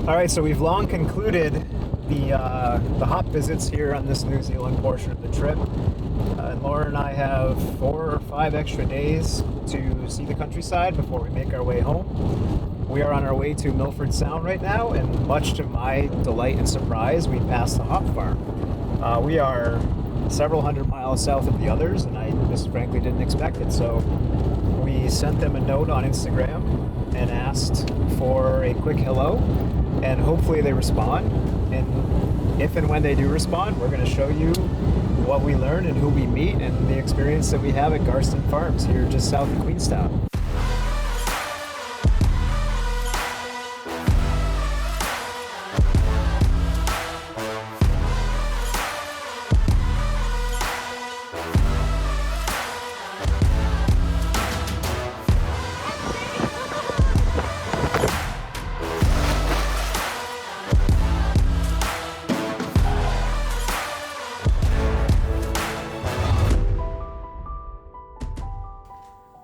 All right, so we've long concluded the hop visits here on this New Zealand portion of the trip. Laura and I have 4 or 5 extra days to see the countryside before we make our way home. We are on our way to Milford Sound right now, and much to my delight and surprise, we passed the hop farm. We are several hundred miles south of the others, and I just frankly didn't expect it. So we sent them a note on Instagram and asked for a quick hello, and hopefully they respond. And if and when they do respond, we're going to show you what we learn and who we meet and the experience that we have at Garston Farms here just south of Queenstown.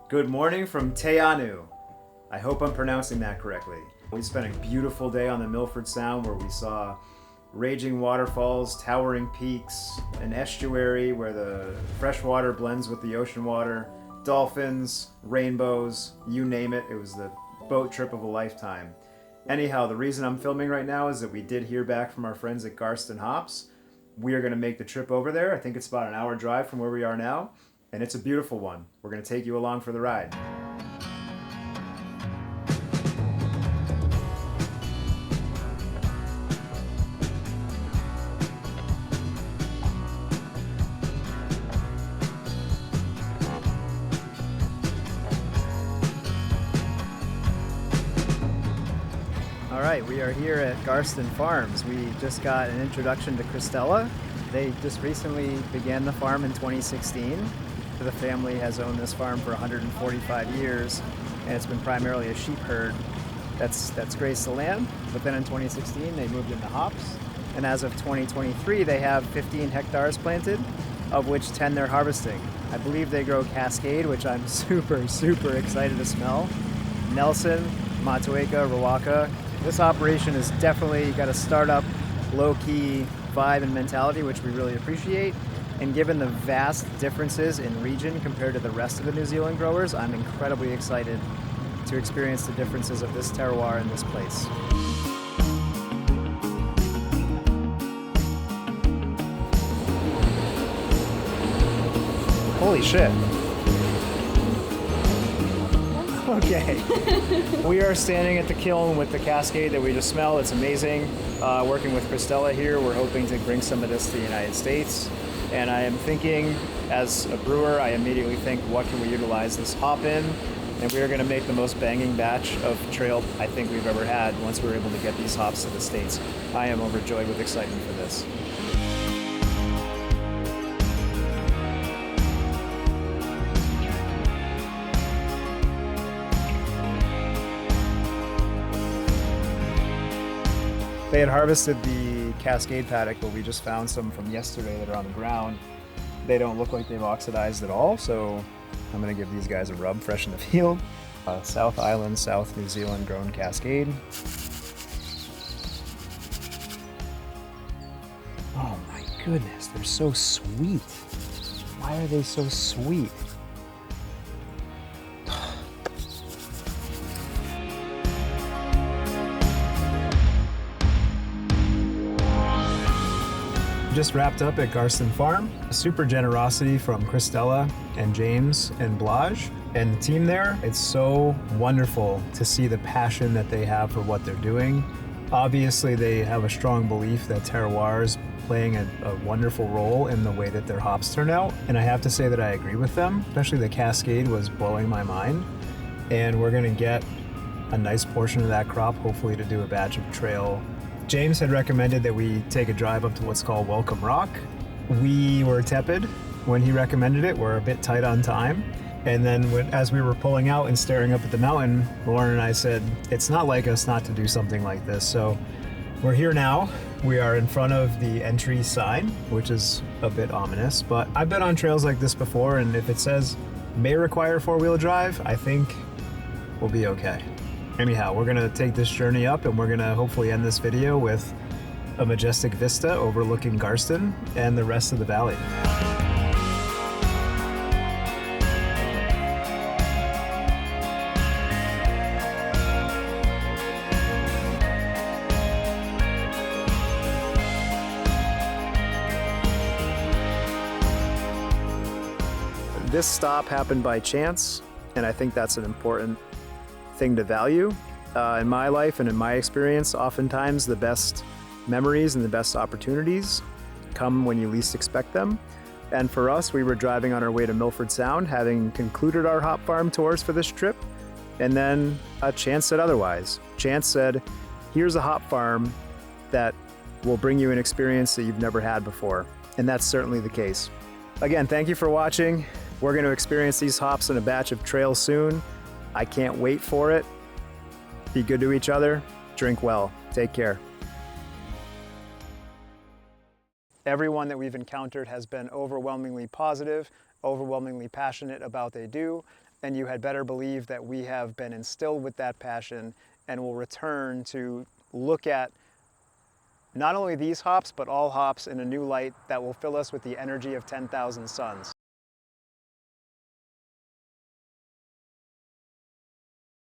Good morning from Te Anau. I hope I'm pronouncing that correctly. We spent a beautiful day on the Milford Sound where we saw raging waterfalls, towering peaks, an estuary where the fresh water blends with the ocean water, dolphins, rainbows, you name it. It was the boat trip of a lifetime. Anyhow, the reason I'm filming right now is that we did hear back from our friends at Garston Hops. We are going to make the trip over there. I think it's about an hour drive from where we are now. And it's a beautiful one. We're going to take you along for the ride. All right, we are here at Garston Farms. We just got an introduction to Christella. They just recently began the farm in 2016. The family has owned this farm for 145 years, and it's been primarily a sheep herd that's grazed the land. But then in 2016, they moved into hops, and as of 2023, they have 15 hectares planted, of which 10 they're harvesting. I believe they grow Cascade, which I'm super excited to smell. Nelson, Motueka, Rawaka. This operation has definitely got a startup, low-key vibe and mentality, which we really appreciate. And given the vast differences in region compared to the rest of the New Zealand growers, I'm incredibly excited to experience the differences of this terroir in this place. Holy shit. Okay. We are standing at the kiln with the Cascade that we just smelled. It's amazing. Working with Christella here, we're hoping to bring some of this to the United States. And I am thinking, as a brewer, I immediately think, what can we utilize this hop in? And we are going to make the most banging batch of trail I think we've ever had once we're able to get these hops to the States. I am overjoyed with excitement for this. They had harvested the Cascade Paddock, but we just found some from yesterday that are on the ground. They don't look like they've oxidized at all, so I'm going to give these guys a rub fresh in the field. South Island, South New Zealand grown Cascade. Oh my goodness, they're so sweet. Why are they so sweet? Just wrapped up at Garston Farm. Super generosity from Christella and James and Blage and the team there. It's so wonderful to see the passion that they have for what they're doing. Obviously, they have a strong belief that terroir is playing a wonderful role in the way that their hops turn out. And I have to say that I agree with them, especially the Cascade was blowing my mind. And we're gonna get a nice portion of that crop, hopefully to do a batch of trail. James had recommended that we take a drive up to what's called Welcome Rock. We were tepid when he recommended it. We're a bit tight on time. And then as we were pulling out and staring up at the mountain, Lauren and I said, it's not like us not to do something like this. So we're here now. We are in front of the entry sign, which is a bit ominous, but I've been on trails like this before, and if it says may require four-wheel drive, I think we'll be okay. Anyhow, we're gonna take this journey up and we're gonna hopefully end this video with a majestic vista overlooking Garston and the rest of the valley. This stop happened by chance, and I think that's an important thing to value. In my life and in my experience, oftentimes the best memories and the best opportunities come when you least expect them. And for us, we were driving on our way to Milford Sound, having concluded our hop farm tours for this trip, and then chance said otherwise. Chance said, here's a hop farm that will bring you an experience that you've never had before. And that's certainly the case. Again, thank you for watching. We're going to experience these hops in a batch of trails soon. I can't wait for it. Be good to each other. Drink well. Take care. Everyone that we've encountered has been overwhelmingly positive, overwhelmingly passionate about what they do, and you had better believe that we have been instilled with that passion and will return to look at not only these hops, but all hops in a new light that will fill us with the energy of 10,000 suns.